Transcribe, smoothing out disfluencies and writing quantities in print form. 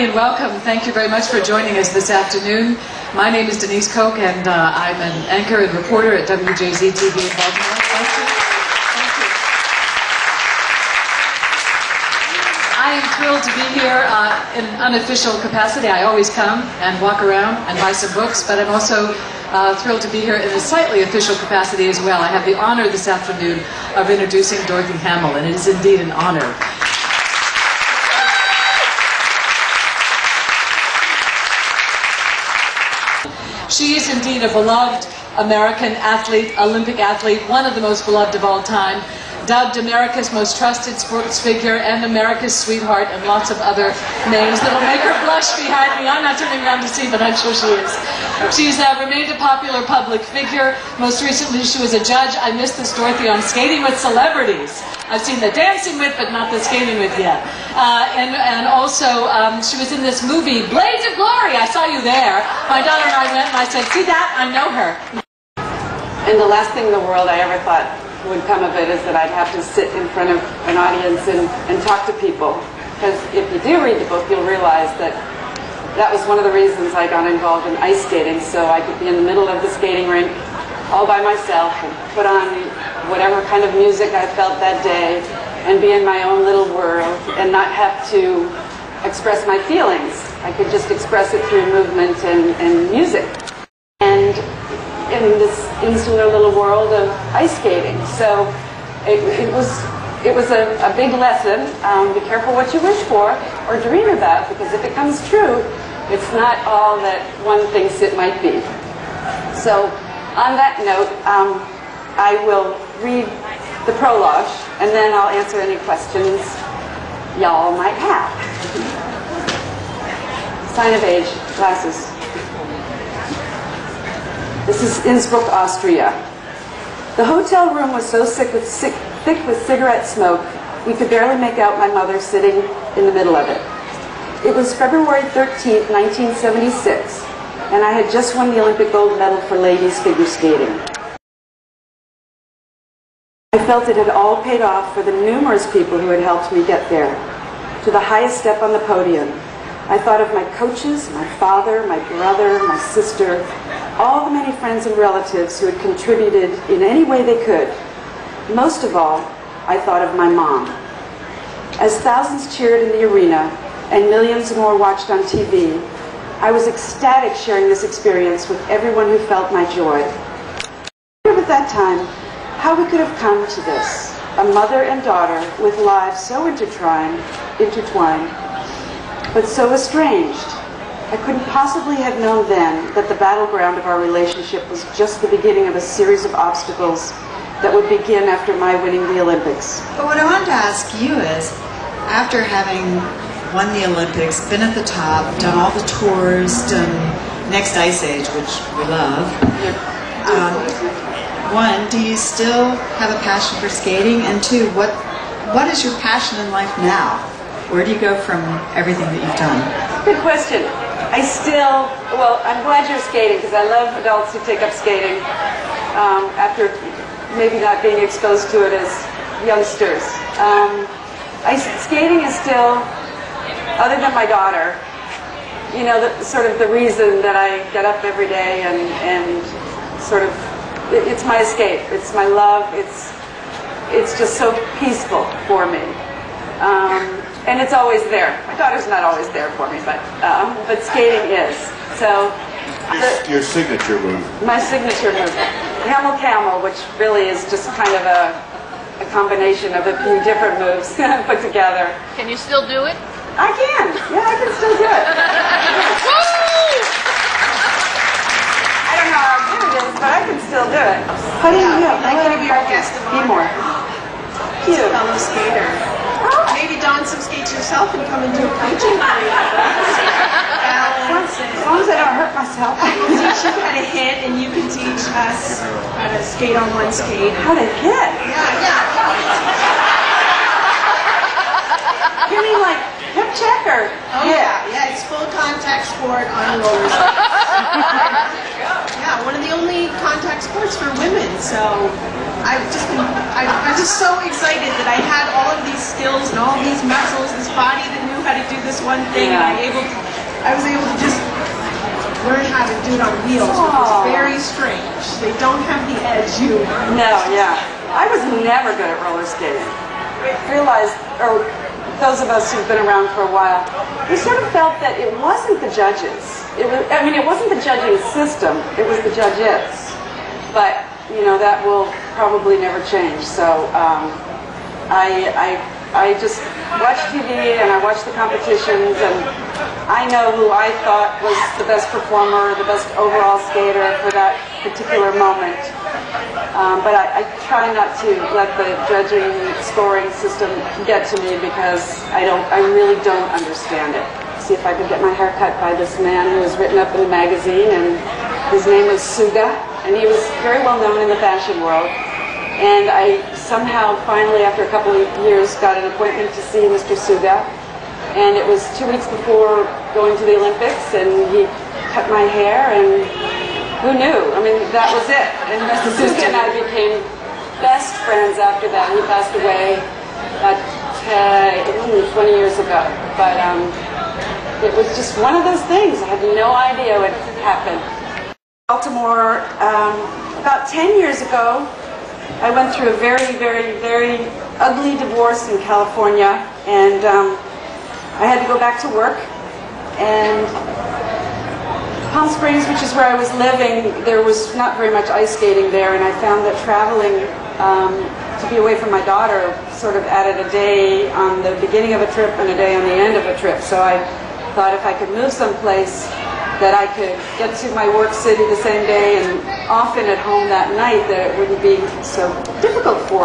everybody, and welcome. Thank you very much for joining us this afternoon. My name is Denise Koch, and I'm an anchor and reporter at WJZ TV in Baltimore. Thank you. I am thrilled to be here in an unofficial capacity. I always come and walk around and buy some books, but I'm also thrilled to be here in a slightly official capacity as well. I have the honor this afternoon of introducing Dorothy Hamill, and it is indeed an honor. She is indeed a beloved American athlete, Olympic athlete, one of the most beloved of all time, dubbed America's most trusted sports figure and America's sweetheart, and lots of other names that'll make her blush behind me. I'm not turning around to see, but I'm sure she is. She's remained a popular public figure. Most recently, she was a judge. I missed this Dorothy on Skating with Celebrities. I've seen the dancing with, but not the skating with yet. And also, she was in this movie, Blades of Glory. I saw you there. My daughter and I went, and I said, see that? I know her. And the last thing in the world I ever thought would come of it is that I'd have to sit in front of an audience and talk to people. Because if you do read the book, you'll realize that that was one of the reasons I got involved in ice skating, so I could be in the middle of the skating rink all by myself and put on whatever kind of music I felt that day and be in my own little world and not have to express my feelings. I could just express it through movement and music. And in this insular little world of ice skating. So it was a big lesson. Be careful what you wish for or dream about, because if it comes true, it's not all that one thinks it might be. So on that note, I will read the prologue, and then I'll answer any questions y'all might have. Sign of age, glasses. This is Innsbruck, Austria. The hotel room was so thick with cigarette smoke, we could barely make out my mother sitting in the middle of it. It was February 13th, 1976, and I had just won the Olympic gold medal for ladies figure skating. I felt it had all paid off for the numerous people who had helped me get there, to the highest step on the podium. I thought of my coaches, my father, my brother, my sister, all the many friends and relatives who had contributed in any way they could. Most of all, I thought of my mom. As thousands cheered in the arena and millions more watched on TV, I was ecstatic sharing this experience with everyone who felt my joy. I wondered at that time how we could have come to this, a mother and daughter with lives so intertwined, but so estranged. I couldn't possibly have known then that the battleground of our relationship was just the beginning of a series of obstacles that would begin after my winning the Olympics. But what I wanted to ask you is, after having won the Olympics, been at the top, done all the tours, done Next Ice Age, which we love, one, do you still have a passion for skating? And two, what is your passion in life now? Where do you go from everything that you've done? Good question. I'm glad you're skating, because I love adults who take up skating after maybe not being exposed to it as youngsters. Skating is still, other than my daughter, you know, sort of the reason that I get up every day and sort of, it's my escape, it's my love, it's just so peaceful for me. And it's always there. My daughter's not always there for me, but skating is. So your signature move. My signature move, Hamel Camel, which really is just kind of a combination of a few different moves put together. Can you still do it? I can. Yeah, I can still do it. I don't know how good it is, but I can still do it. How do you know? Thank you to be our guest of honor. Be more. He's a fellow skater. Maybe don some skates yourself and come and do a coaching for you. As long as I don't hurt myself. I will teach you how to hit, and you can teach us how to skate on one skate. How to hit? Yeah. You mean like hip check or? Oh yeah, it's full contact sport on roller skates. Yeah, one of the only contact sports for women. So I'm just so excited that I had all of these skills and all of these muscles, this body that knew how how to do this one thing, and I was able to just learn how to do it on wheels, which was very strange. They don't have the edge you learn. No, yeah. I was never good at roller skating. I realized, or those of us who've been around for a while, we sort of felt that it wasn't the judges. It wasn't the judging system, it was the judges. But, you know, that will probably never change. So I just watch TV and I watch the competitions, and I know who I thought was the best performer, the best overall skater for that particular moment. But I try not to let the judging scoring system get to me, because I really don't understand it. See if I could get my hair cut by this man who was written up in a magazine, and his name was Suga, and he was very well known in the fashion world. And I somehow, finally, after a couple of years, got an appointment to see Mr. Suga. And it was 2 weeks before going to the Olympics, and he cut my hair, and who knew? I mean, that was it. And Mr. Suga and I became best friends after that. He passed away about 20 years ago. But it was just one of those things. I had no idea what happened. Baltimore, about 10 years ago, I went through a very, very, very ugly divorce in California, and I had to go back to work. And Palm Springs, which is where I was living, there was not very much ice skating there, and I found that traveling to be away from my daughter sort of added a day on the beginning of a trip and a day on the end of a trip. So I thought if I could move someplace that I could get to my work city the same day and often at home that night, that it wouldn't be so difficult for